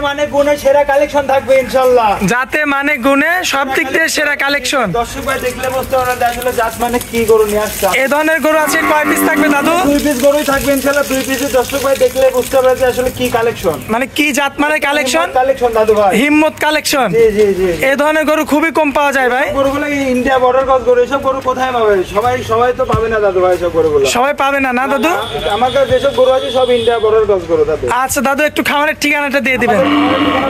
মানে গুণে সেরা কালেকশন থাকবে ইনশাআল্লাহ। জাতে মানে গুণে সব দিক দিয়ে সেরা কালেকশন। দর্শক ভাই দেখলে বুঝতে পারবেন আসলে জাত মানে কি গরু নিয়ে আসছে। এই ধরনের গরু আছে কয় পিস থাকবে দাদু? 2 পিস গরুই থাকবে ইনশাআল্লাহ। 2 পিসে দর্শক ভাই দেখলে বুঝতে পারবে যে আসলে কি কালেকশন, মানে কি জাত মানে কালেকশন দাদু ভাই, হিম্মত কালেকশন। জি জি জি, এই ধরনের গরু খুবই কম পাওয়া যায় ভাই। গরুগুলো ইন্ডিয়া বর্ডার ক্রস গরু, এসব গরু কোথায় পাবে? সবাই তো পাবে না দাদু ভাই, সব গরুগুলো সবাই পাবে না, না দাদু? আমার কাছে যেসব গরু আছে সব ইন্ডিয়া বর্ডার ক্রস গরু দাদু। আচ্ছা দাদু, একটু খামারের ঠিকানাটা দিয়ে দিবেন।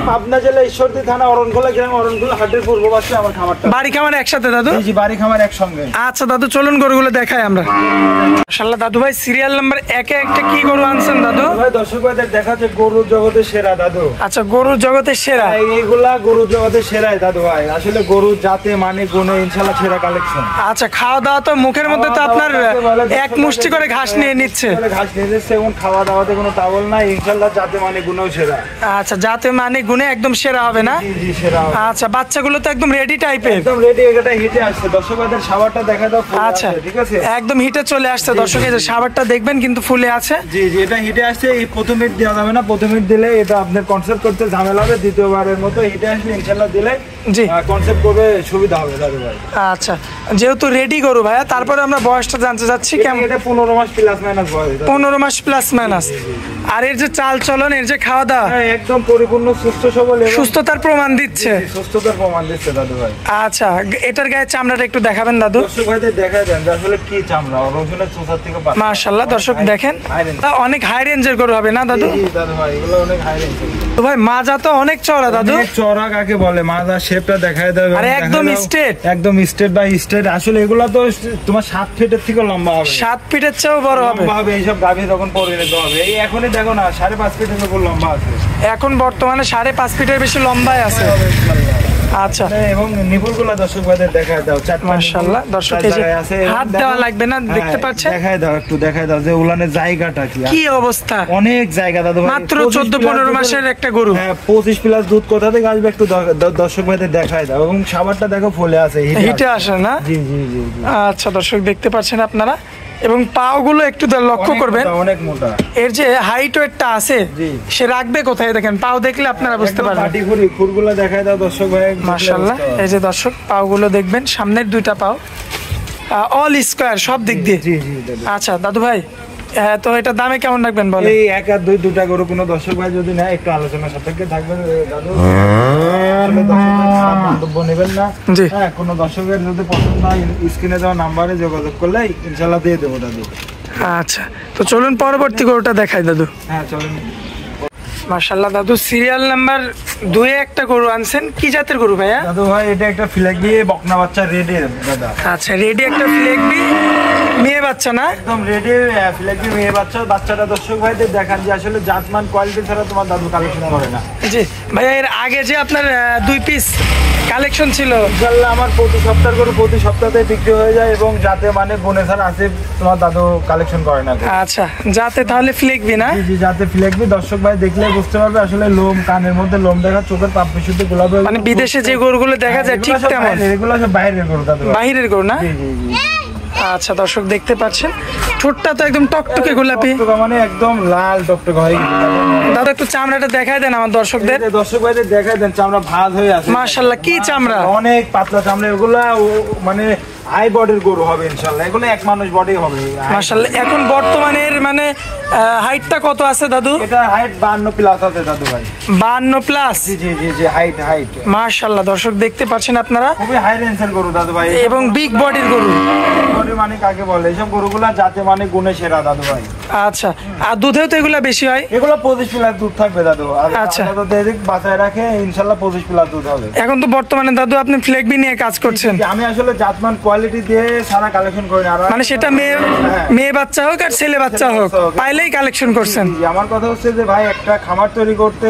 পাবনা জেলা ঈশ্বরদী থানা অরণখোলা গ্রাম, অরণখোলা হাটের পূর্ব পাশে আমার খামারটা। বাড়ি খামার একসাথে দাদু? জি বাড়ি খামার একসঙ্গে। আচ্ছা দাদু, চলুন গরুগুলো দেখাই আমরা। মাশাআল্লাহ দাদু ভাই, সিরিয়াল নাম্বার 1 এ একটা কি গরু আনছেন দাদু? ভাই দর্শক ভাইদের দেখাচ্ছে গরুর জগতের সেরা দাদু। আচ্ছা, গরুর জগতের সেরা। এইগুলা গরুর জগতের সেরাই দাদু ভাই, আসলে গরু জাতে মানে গুণে ইনশাআল্লাহ সেরা কালেকশন। আচ্ছা, খাওয়া দাওয়া তো মুখের মধ্যে তো আপনার এক মুষ্টি করে ঘাস নিয়ে নিচ্ছে। ঘাস নিয়ে নিচ্ছে এবং খাওয়া দাওয়াতে কোনো তাবল নাই, ইনশাআল্লাহ জাতে মানে গুণেও সেরা। আচ্ছা, জাতে মানে গুণে একদম সেরা হবে না? জি জি সেরা হবে। আচ্ছা, বাচ্চাগুলো তো একদম রেডি টাইপের, একদম রেডি। এটা হিটে আসছে দর্শক ভাইদের, সাবারটা দেখা দাও। আচ্ছা ঠিক আছে, একদম হিটে চলে আসছে দর্শক। এই যে সাবারটা দেখবেন কিন্তু ফুলে আছে। জি জি, এটা হিটে আসছে। এই প্রথম হিট দেওয়া যাবে না, প্রথম হিট দিলে এটা আপনার কনসেপ্ট করতে ঝামেলা হবে। দ্বিতীয়বারের মতো হিটে আসলে ইনশাআল্লাহ দিলে জি কনসেপ্ট করবে, সুবিধা হবে দাদু ভাই। আচ্ছা, যেহেতু রেডি গরু ভাইয়া, তারপরে আমরা বয়সটা জানতে চাচ্ছি কেমন? এটা 15 মাস প্লাস মাইনাস বয়স। 15 মাস প্লাস মাইনাস। আর এর যে চাল চলন, এর যে খাওয়া দাওয়া, একদম পরিপূর্ণ সুস্থ সবল, সুস্থতার প্রমাণ দিচ্ছে। সুস্থতার প্রমাণ দিচ্ছে দাদু ভাই। আচ্ছা, এটার গায়ে চামড়াটা একটু দেখাবেন দাদু? দর্শক ভাইদের দেখায় দেন যে আসলে কি চামড়া, রসুনের চোষার থেকে পাচ্ছে। মাশাআল্লাহ দর্শক দেখেন, অনেক হাই রেঞ্জের গরু হবে না দাদু? জি দাদু ভাই, এগুলো অনেক হাই রেঞ্জ। তো ভাই মাজা তো অনেক চওড়া দাদু। চওড়া কাকে বলে? মাজা শেপটা দেখায় দেবে। আরে একদম স্ট্রেট, একদম স্ট্রেট বাই স্ট্রেট। আসলে এগুলা তো তোমার 7 ফিটের থেকে লম্বা হবে, 7 ফিটের চেয়েও বড় হবে। এইসব গাভী তখন পরিণত হবে। এই এখনই দেখো না 5.5 ফিটের উপর লম্বা আছে। এখন বর্তমানে 5.5 ফিটের বেশি লম্বায় আছে। আচ্ছা, এবং নিপুলগুলো দর্শক ভাইদের দেখায় দাও। মাশাআল্লাহ দর্শক, এই যে হাত দেওয়া লাগবে না, দেখতে পাচ্ছেন? দেখায় দাও, একটু দেখায় দাও যে উলানের জায়গাটা কি অবস্থা। অনেক জায়গা দাদু ভাই, মাত্র 14-15 মাসের একটা গরু। হ্যাঁ, 25 প্লাস দুধ কোথা থেকে আসবে একটু দর্শক ভাইদের দেখায় দাও। এবং সাবারটা দেখো ফুলে আছে, হিটে আসে না? জি জি জি। আচ্ছা দর্শক দেখতে পাচ্ছেন আপনারা, এবং পাও গুলো একটু লক্ষ্য করবেন, অনেক মোটা। এর যে হাইট ওয়েটটা আছে সে রাখবে কোথায়, দেখেন পাও দেখলে আপনারা বুঝতে পারবেন। খুরগুলো দেখায় দাও দর্শক ভাই। মাশাআল্লাহ, এই যে দর্শক পাও গুলো দেখবেন, সামনের 2টা পাও অল স্কয়ার সব দিক দিয়ে। জি জি। আচ্ছা দাদু ভাই, তো এটা দামে কেমন রাখবেন বলেন? এই 1 আর 2 দুটা গরু কোনো দর্শক ভাই যদি নেয় একটু আলোচনা সাপেক্ষে থাকবে দাদু। মন্তব্য নেবেন না। হ্যাঁ, কোনো দর্শকের যদি পছন্দ হয় স্ক্রিনে দেওয়া নাম্বারে যোগাযোগ করলে ইনশাআল্লাহ দিয়ে দেবো দাদু। আচ্ছা, তো চলুন পরবর্তী গরুটা দেখাই দাদু। হ্যাঁ চলুন। মাশাআল্লাহ দাদু, সিরিয়াল নাম্বার 2 এ একটা গরু আনছেন। কি জাতের গরু ভাইয়া? দাদু ভাই এটা একটা ফ্ল্যাগবি বকনা বাচ্চা রেডি দাদা। আচ্ছা, রেডি একটা ফ্ল্যাগবি মেয়ে বাচ্চা না? একদম রেডি ফ্ল্যাগবি মেয়ে বাচ্চা। বাচ্চাটা দর্শক ভাইদের দেখান যে আসলে জাতমান কোয়ালিটি ছাড়া তোমার দাদু কালেকশন করে না। জি ভাইয়া, এর আগে যে আপনার 2 পিস কালেকশন ছিল, ইনশাআল্লাহ আমার প্রতি সপ্তাহের গরু প্রতি সপ্তাহে বিক্রি হয়ে যায় এবং যাতে মানে গুণে ছাড়া আছে তোমার দাদু কালেকশন করে না। আচ্ছা, যাতে তাহলে ফ্ল্যাগবি না? জি জি, যাতে ফ্ল্যাগবি। দর্শক ভাই দেখলে বুঝতে পারবে আসলে লোম, কানের মধ্যে লোম দেখা, চোখের পাপ বিশুদ্ধ গোলাপি। মানে বিদেশে যে গরুগুলো দেখা যায় ঠিক তেমন? এগুলো সব বাইরের গরু দাদু। বাইরের গরু না? জি জি জি। আচ্ছা দর্শক দেখতে পাচ্ছেন, ঠোঁটটা তো একদম টকটকে গোলাপি, মানে একদম লাল টকটকে হয়ে গেছে। দাদা একটু চামড়াটা দেখায় দেন আমার দর্শকদের। দর্শক ভাইদের দেখায় দেন, চামড়া ভাঁজ হয়ে আছে। মাশাআল্লাহ, কি চামড়া, অনেক পাতলা চামড়া। এগুলা মানে হাই বডির গরু হবে ইনশাআল্লাহ। এগুলো এক মানুষ বডি হবে মাশাআল্লাহ। এখন বর্তমানের মানে হাইটটা কত আছে দাদু? এটা হাইট 52 প্লাস আছে দাদু ভাই। 52 প্লাস? জি জি জি জি, হাইট। মাশাআল্লাহ দর্শক দেখতে পাচ্ছেন আপনারা, খুবই হাই রেঞ্জের গরু দাদু ভাই, এবং বিগ বডির গরু। বডি মানে কাকে বলে? এইসব গরুগুলা জাতে মানে গুণে সেরা দাদু ভাই। আচ্ছা, আর দুধেও তো এগুলা বেশি হয়? এগুলো 25 প্লাস দুধ থাকবে দাদু। আচ্ছা, বাঁচায় রাখে ইনশাআল্লাহ 25 প্লাস দুধ হবে। এখন তো বর্তমানে দাদু আপনি ফ্ল্যাগবি নিয়ে কাজ করছেন। আমি আসলে জাতমান কোয়ালিটি দিয়ে সারা কালেকশন করি না, মানে সেটা মেয়ে বাচ্চা হোক আর ছেলে বাচ্চা হোক পাইলেই কালেকশন করছেন। আমার কথা হচ্ছে যে ভাই একটা খামার তৈরি করতে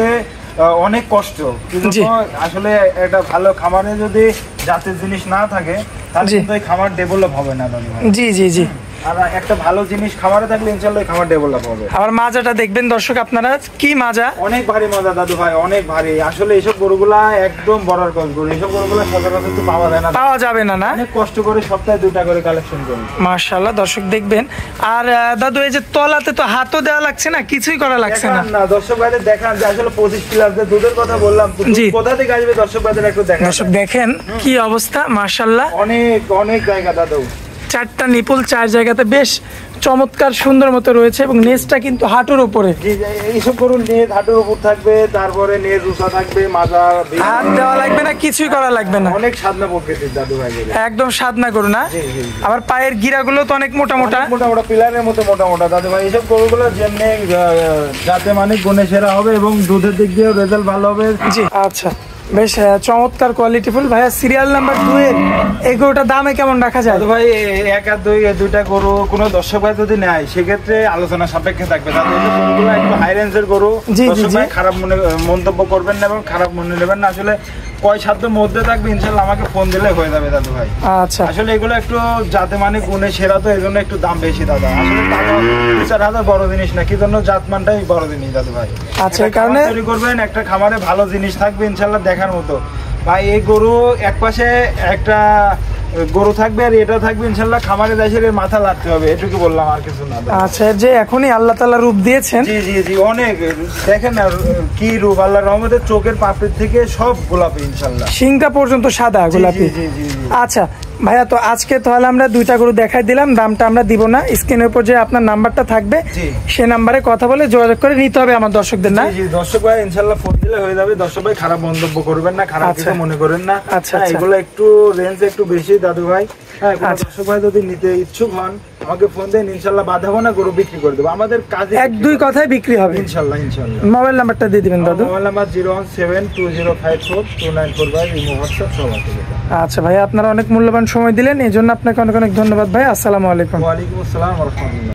অনেক কষ্ট, কিন্তু আসলে একটা ভালো খামারে যদি জাতের জিনিস না থাকে তাহলে কিন্তু এই খামার ডেভেলপ হবে না দাদু ভাই। জি জি জি। আর একটা ভালো জিনিস খামারে থাকলে ইনশাআল্লাহ খামার ডেভেলপ হবে। আবার মাজাটা দেখবেন দর্শক আপনারা, কি মাজা, অনেক ভারী মাজা দাদু ভাই, অনেক ভারী। আসলে এইসব গরুগুলা একদম বড়ার কস গরু, এইসব গরুগুলা সচরাচর তো পাওয়া যায় না, পাওয়া যাবে না। না, অনেক কষ্ট করে সপ্তাহে 2টা করে কালেকশন করি। মাশাআল্লাহ দর্শক দেখবেন। আর দাদু এই যে তলাতে তো হাতও দেওয়া লাগছে না, কিছুই করা লাগছে না। না দর্শক ভাইদের দেখান যে আসলে 25 প্লাস যে দুধের কথা বললাম, কোথা থেকে আসবে দর্শক ভাইদের একটু দেখান। দর্শক দেখেন কি অবস্থা, মাশাআল্লাহ অনেক অনেক জায়গা দাদু, 4টা নিপুল 4 জায়গাতে বেশ চমৎকার সুন্দর মতো রয়েছে এবং নেজটা কিন্তু হাঁটুর উপরে। এইসব করুন, নেজ হাঁটুর উপর থাকবে, তারপরে নেজ উঁচা থাকবে, মাজা হাত দেওয়া লাগবে না, কিছুই করা লাগবে না। অনেক সাধনা প্রকৃতির দাদু ভাই, একদম সাধনা করু না। আবার পায়ের গিরাগুলো তো অনেক মোটা মোটা মোটা মোটা পিলারের মতো মোটা মোটা দাদু ভাই। এইসব গরুগুলো যেমনি যাতে মানে গুণে সেরা হবে এবং দুধের দিক দিয়েও রেজাল্ট ভালো হবে। জি আচ্ছা, বেশ চমৎকার কোয়ালিটিফুল। ভাইয়া সিরিয়াল নাম্বার 2 এর এই গরুটার দামে কেমন রাখা যায়? দাদু ভাই 1 আর 2টা গরু কোনো দর্শক ভাই যদি নেয় সেক্ষেত্রে আলোচনা সাপেক্ষে থাকবে দাদু। এই গরুগুলো একটু হাই রেঞ্জের গরু, দর্শক ভাই খারাপ মন্তব্য করবেন না এবং খারাপ মনে নেবেন না। আসলে কয় সাধ্যের মধ্যে থাকবে ইনশাল্লাহ আমাকে ফোন দিলে হয়ে যাবে দাদু ভাই। আচ্ছা, আসলে এগুলো একটু যাতে মানে গুণে সেরা, তো এই জন্য একটু দাম বেশি দাদা। আসলে টাকা 2-4 হাজার বড় জিনিস না, কি জন্য জাতমানটাই বড় জিনিস দাদু ভাই। আচ্ছা, এই কারণে তৈরি করবেন একটা খামারে ভালো জিনিস থাকবে ইনশাল্লাহ দেখার মতো ভাই। এই গরু এক পাশে একটা গরু থাকবে আর এটা থাকবে ইনশাল্লাহ খামারে দেশের মাথা লাগতে হবে, এটুকু বললাম, আর কিছু না। আচ্ছা, যে এখনই আল্লাহ তাআলা রূপ দিয়েছেন। জি জি জি, অনেক দেখেন না কি রূপ, আল্লাহর রহমতে চোখের পাপড়ির থেকে সব গোলাপি ইনশাল্লাহ, শিংটা পর্যন্ত সাদা গোলাপি। জি জি জি। আচ্ছা ভাইয়া, তো আজকে তাহলে আমরা 2টা গরু দেখাই দিলাম, দামটা আমরা দিব না, স্ক্রিনের উপর যে আপনার নাম্বারটা থাকবে সেই নাম্বারে কথা বলে যোগাযোগ করে নিতে হবে আমার দর্শকদের। না জি, দর্শক ভাই ইনশাআল্লাহ ফোন দিলে হয়ে যাবে। দর্শক ভাই খারাপ মন্তব্য করবেন না, খারাপ কিছু মনে করেন না। আচ্ছা, এগুলো একটু রেঞ্জ একটু বেশি দাদু ভাই। হ্যাঁ, দর্শক ভাই যদি নিতে ইচ্ছুক হন আমাকে ফোন দেন, ইনশাআল্লাহ বাঁধাবো না, গরু বিক্রি করে দেবো। আমাদের কাজে 1-2 কথায় বিক্রি হবে ইনশাআল্লাহ ইনশাআল্লাহ। মোবাইল নাম্বারটা দিয়ে দিবেন দাদু। মোবাইল নাম্বার 01720542945, ইমো হোয়াটসঅ্যাপ সব আছে। আচ্ছা ভাই, আপনারা অনেক মূল্যবান সময় দিলেন, এই জন্য আপনাকে অনেক অনেক ধন্যবাদ ভাই। আসসালামু আলাইকুম। ওয়ালাইকুম আসসালাম ওয়া রাহমাতুল্লাহ।